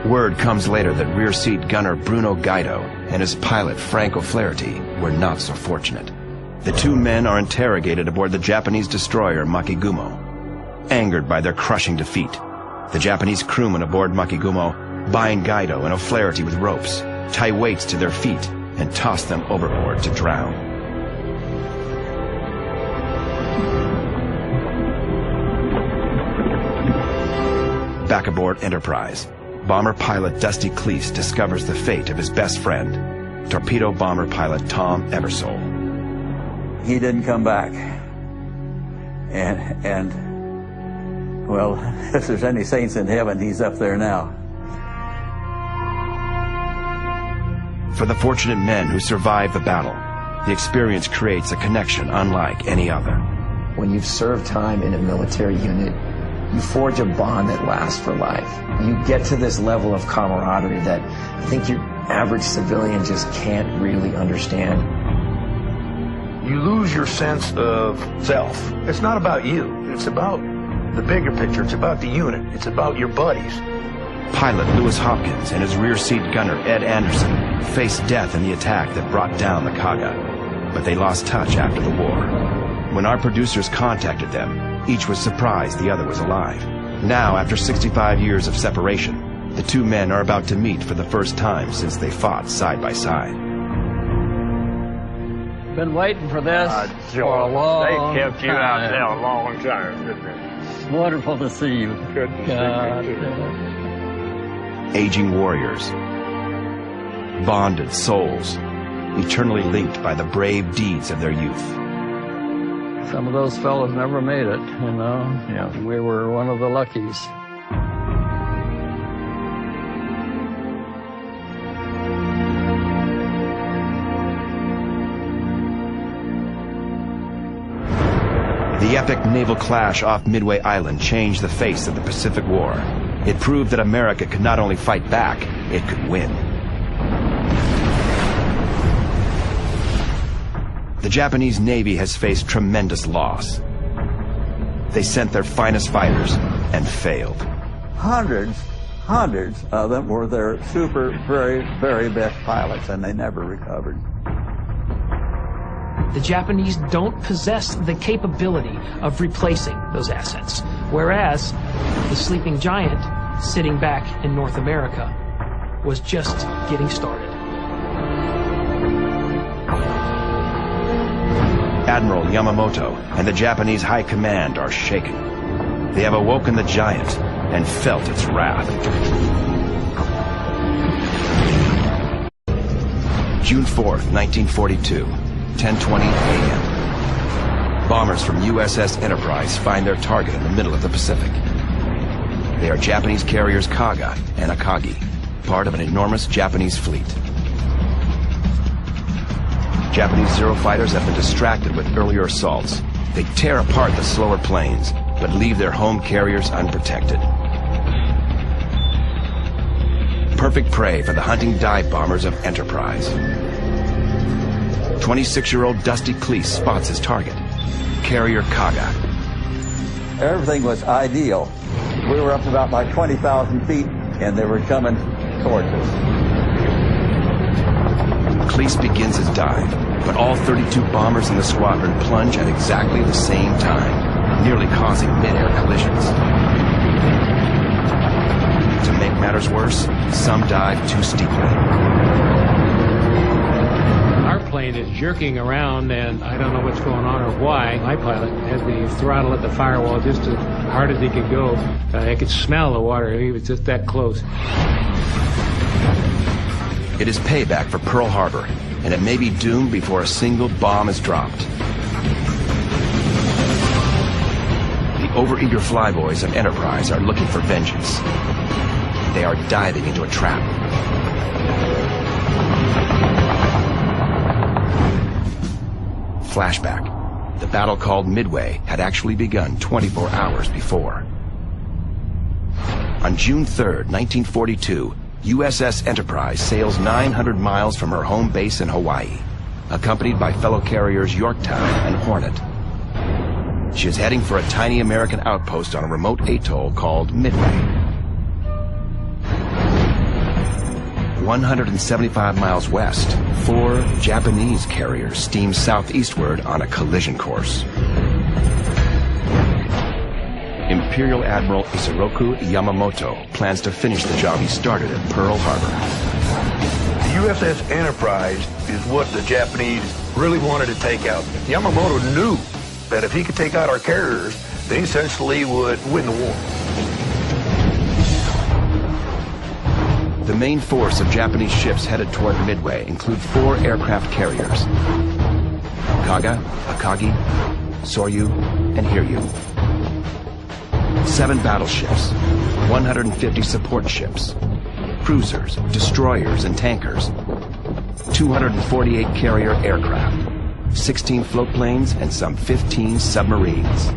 Word comes later that rear seat gunner Bruno Gaido and his pilot Frank O'Flaherty were not so fortunate. The 2 men are interrogated aboard the Japanese destroyer Makigumo. Angered by their crushing defeat, the Japanese crewmen aboard Makigumo bind Gaido and O'Flaherty with ropes tie weights to their feet, and toss them overboard to drown. Back aboard Enterprise, bomber pilot Dusty Cleese discovers the fate of his best friend, torpedo bomber pilot Tom Eversole.
He didn't come back. And well, if there's any saints in heaven, he's up there now.
For the fortunate men who survived the battle, the experience creates a connection unlike any other.
When you've served time in a military unit, you forge a bond that lasts for life. You get to this level of camaraderie that I think your average civilian just can't really understand.
You lose your sense of self. It's not about you. It's about the bigger picture. It's about the unit. It's about your buddies.
Pilot Lewis Hopkins and his rear seat gunner Ed Anderson faced death in the attack that brought down the Kaga, but they lost touch after the war. When our producers contacted them, each was surprised the other was alive. Now, after 65 years of separation, the two men are about to meet for the first time since they fought side by side.
Been waiting for this for a long time.
They kept you out there a long time, didn't they?
It's wonderful to see you.
Good to see you, too.
Aging warriors, bonded souls, eternally linked by the brave deeds of their youth.
Some of those fellows never made it, you know.
Yeah.
We were one of the luckies.
The epic naval clash off Midway Island changed the face of the Pacific War. It proved that America could not only fight back, it could win. The Japanese Navy has faced tremendous loss. They sent their finest fighters and failed.
Hundreds of them were their very best pilots, and they never recovered.
The Japanese don't possess the capability of replacing those assets, whereas the sleeping giant sitting back in North America was just getting started.
Admiral Yamamoto and the Japanese High Command are shaken. They have awoken the giant and felt its wrath. June 4th, 1942, 10:20 a.m. Bombers from USS Enterprise find their target in the middle of the Pacific. They are Japanese carriers Kaga and Akagi, part of an enormous Japanese fleet. Japanese Zero fighters have been distracted with earlier assaults. They tear apart the slower planes, but leave their home carriers unprotected. Perfect prey for the hunting dive bombers of Enterprise. 26-year-old Dusty Cleese spots his target, carrier Kaga.
Everything was ideal. We were up about like 20,000 feet, and they were coming towards us.
Cleese begins his dive, but all 32 bombers in the squadron plunge at exactly the same time, nearly causing mid-air collisions. To make matters worse, some dive too steeply.
Our plane is jerking around, and I don't know what's going on or why. My pilot had the throttle at the firewall just as hard as he could go. I could smell the water. He was just that close.
It is payback for Pearl Harbor, and it may be doomed before a single bomb is dropped. The overeager flyboys of Enterprise are looking for vengeance. They are diving into a trap. Flashback. The battle called Midway had actually begun 24 hours before. On June 3rd, 1942, USS Enterprise sails 900 miles from her home base in Hawaii, accompanied by fellow carriers Yorktown and Hornet. She is heading for a tiny American outpost on a remote atoll called Midway. 175 miles west, 4 Japanese carriers steam southeastward on a collision course. Imperial Admiral Isoroku Yamamoto plans to finish the job he started at Pearl Harbor.
The USS Enterprise is what the Japanese really wanted to take out. Yamamoto knew that if he could take out our carriers, they essentially would win the war.
The main force of Japanese ships headed toward Midway include 4 aircraft carriers: Kaga, Akagi, Soryu, and Hiryu. 7 battleships, 150 support ships, cruisers, destroyers, and tankers, 248 carrier aircraft, 16 float planes, and some 15 submarines.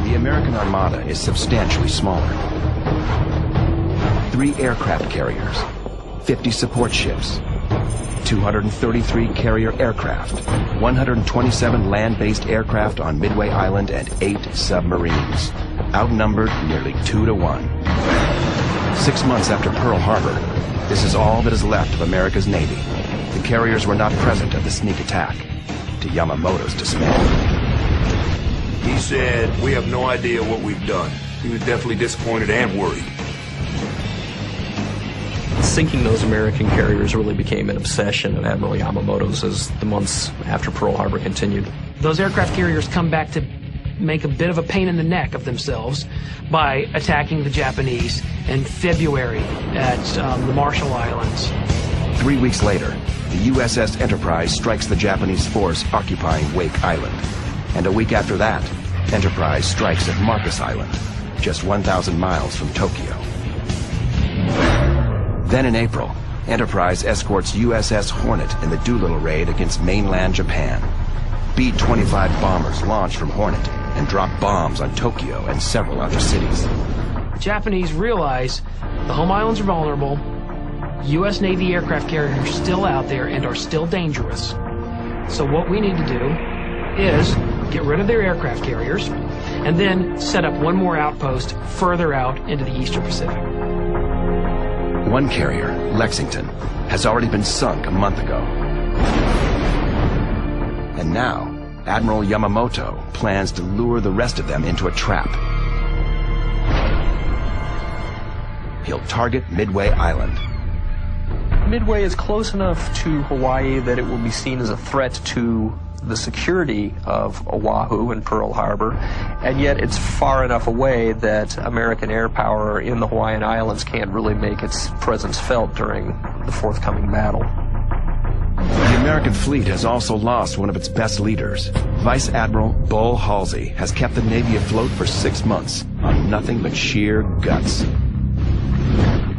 The American Armada is substantially smaller. 3 aircraft carriers, 50 support ships, 233 carrier aircraft, 127 land-based aircraft on Midway Island, and 8 submarines, outnumbered nearly 2 to 1. 6 months after Pearl Harbor, this is all that is left of America's Navy. The carriers were not present at the sneak attack, to Yamamoto's dismay.
He said, "We have no idea what we've done." He was definitely disappointed and worried.
Sinking those American carriers really became an obsession of Admiral Yamamoto's as the months after Pearl Harbor continued.
Those aircraft carriers come back to make a bit of a pain in the neck of themselves by attacking the Japanese in February at the Marshall Islands.
3 weeks later, the USS Enterprise strikes the Japanese force occupying Wake Island. And a week after that, Enterprise strikes at Marcus Island, just 1,000 miles from Tokyo. Then in April, Enterprise escorts USS Hornet in the Doolittle raid against mainland Japan. B-25 bombers launch from Hornet and drop bombs on Tokyo and several other cities.
The Japanese realize the home islands are vulnerable, U.S. Navy aircraft carriers are still out there and are still dangerous. So what we need to do is get rid of their aircraft carriers and then set up one more outpost further out into the Eastern Pacific.
One carrier, Lexington, has already been sunk a month ago. And now, Admiral Yamamoto plans to lure the rest of them into a trap. He'll target Midway Island.
Midway is close enough to Hawaii that it will be seen as a threat to the security of Oahu and Pearl Harbor, and yet it's far enough away that American air power in the Hawaiian Islands can't really make its presence felt during the forthcoming battle.
The American fleet has also lost one of its best leaders. Vice Admiral Bull Halsey has kept the Navy afloat for 6 months on nothing but sheer guts.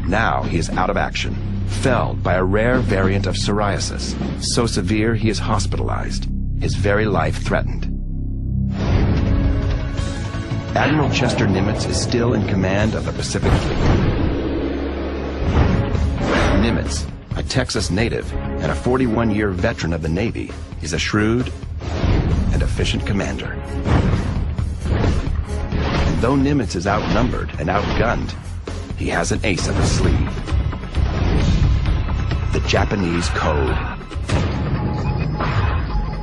Now he is out of action, felled by a rare variant of psoriasis, so severe he is hospitalized, his very life threatened. Admiral Chester Nimitz is still in command of the Pacific Fleet. Nimitz, a Texas native and a 41-year veteran of the Navy, is a shrewd and efficient commander. And though Nimitz is outnumbered and outgunned, he has an ace up his sleeve: the Japanese Code.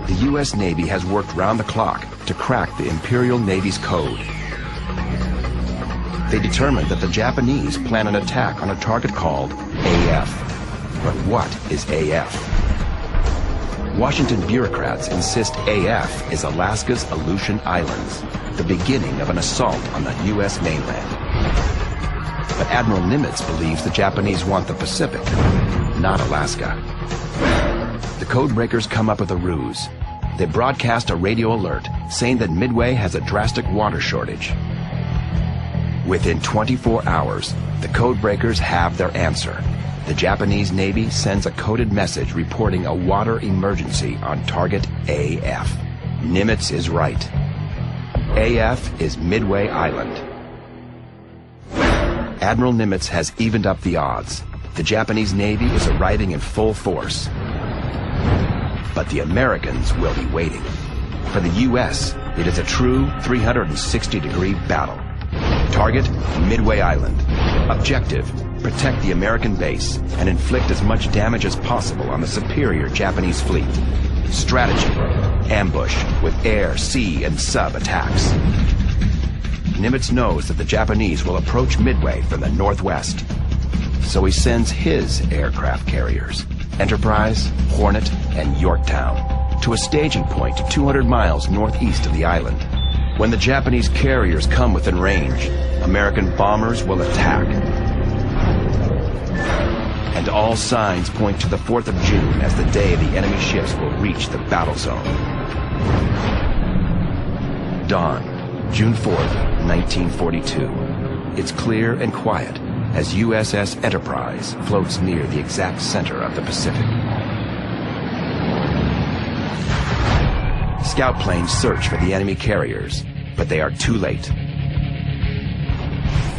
The U.S. Navy has worked round the clock to crack the Imperial Navy's code. They determined that the Japanese plan an attack on a target called AF. But what is AF? Washington bureaucrats insist AF is Alaska's Aleutian Islands, the beginning of an assault on the U.S. mainland. But Admiral Nimitz believes the Japanese want the Pacific, not Alaska. The codebreakers come up with a ruse. They broadcast a radio alert saying that Midway has a drastic water shortage. Within 24 hours, the codebreakers have their answer. The Japanese Navy sends a coded message reporting a water emergency on target AF. Nimitz is right. AF is Midway Island. Admiral Nimitz has evened up the odds. The Japanese Navy is arriving in full force. But the Americans will be waiting. For the U.S., it is a true 360-degree battle. Target, Midway Island. Objective, protect the American base and inflict as much damage as possible on the superior Japanese fleet. Strategy, ambush with air, sea, and sub attacks. Nimitz knows that the Japanese will approach Midway from the northwest. So he sends his aircraft carriers, Enterprise, Hornet, and Yorktown, to a staging point 200 miles northeast of the island. When the Japanese carriers come within range, American bombers will attack. And all signs point to the 4th of June as the day the enemy ships will reach the battle zone. Dawn, June 4th, 1942. It's clear and quiet as USS Enterprise floats near the exact center of the Pacific. Scout planes search for the enemy carriers, but they are too late.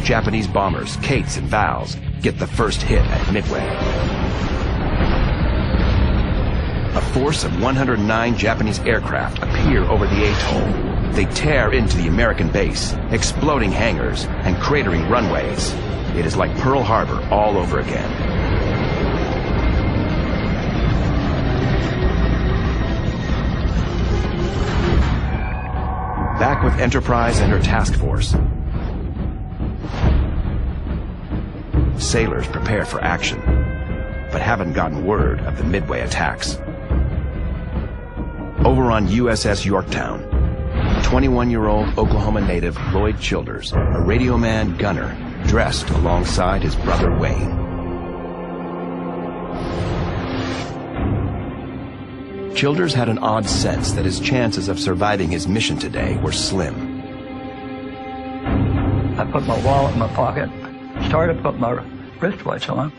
Japanese bombers, Kates and Vals, get the first hit at Midway. A force of 109 Japanese aircraft appear over the atoll. They tear into the American base, exploding hangars and cratering runways. It is like Pearl Harbor all over again. Back with Enterprise and her task force, sailors prepare for action, but haven't gotten word of the Midway attacks. Over on USS Yorktown, 21-year-old Oklahoma native Lloyd Childers, a radio man gunner, dressed alongside his brother Wayne. Childers had an odd sense that his chances of surviving his mission today were slim.
I put my wallet in my pocket, started to put my wristwatch on,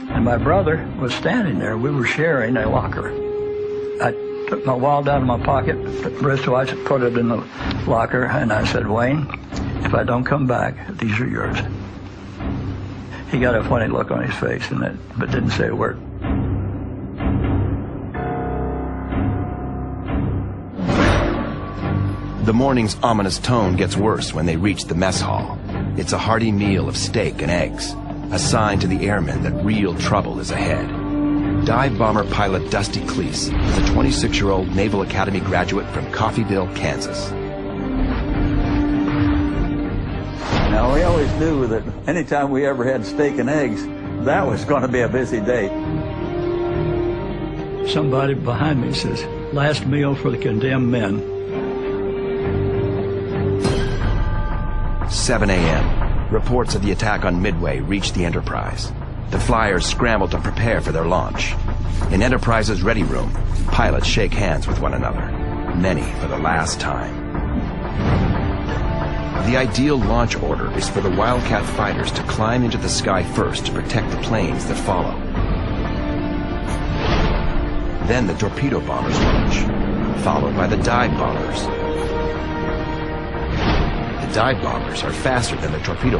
and my brother was standing there. We were sharing a locker. I took my wallet out of my pocket, took the wristwatch, put it in the locker, and I said, "Wayne, if I don't come back, these are yours." He got a funny look on his face, but didn't say a word.
The morning's ominous tone gets worse when they reach the mess hall. It's a hearty meal of steak and eggs, a sign to the airmen that real trouble is ahead. Dive bomber pilot Dusty Cleese is a 26-year-old Naval Academy graduate from Coffeyville, Kansas.
Now, we always knew that anytime we ever had steak and eggs, that was going to be a busy day.
Somebody behind me says, "Last meal for the condemned men."
7 a.m. Reports of the attack on Midway reach the Enterprise. The flyers scramble to prepare for their launch. In Enterprise's ready room, pilots shake hands with one another, many for the last time. The ideal launch order is for the Wildcat fighters to climb into the sky first to protect the planes that follow. Then the torpedo bombers launch, followed by the dive bombers. The dive bombers are faster than the torpedo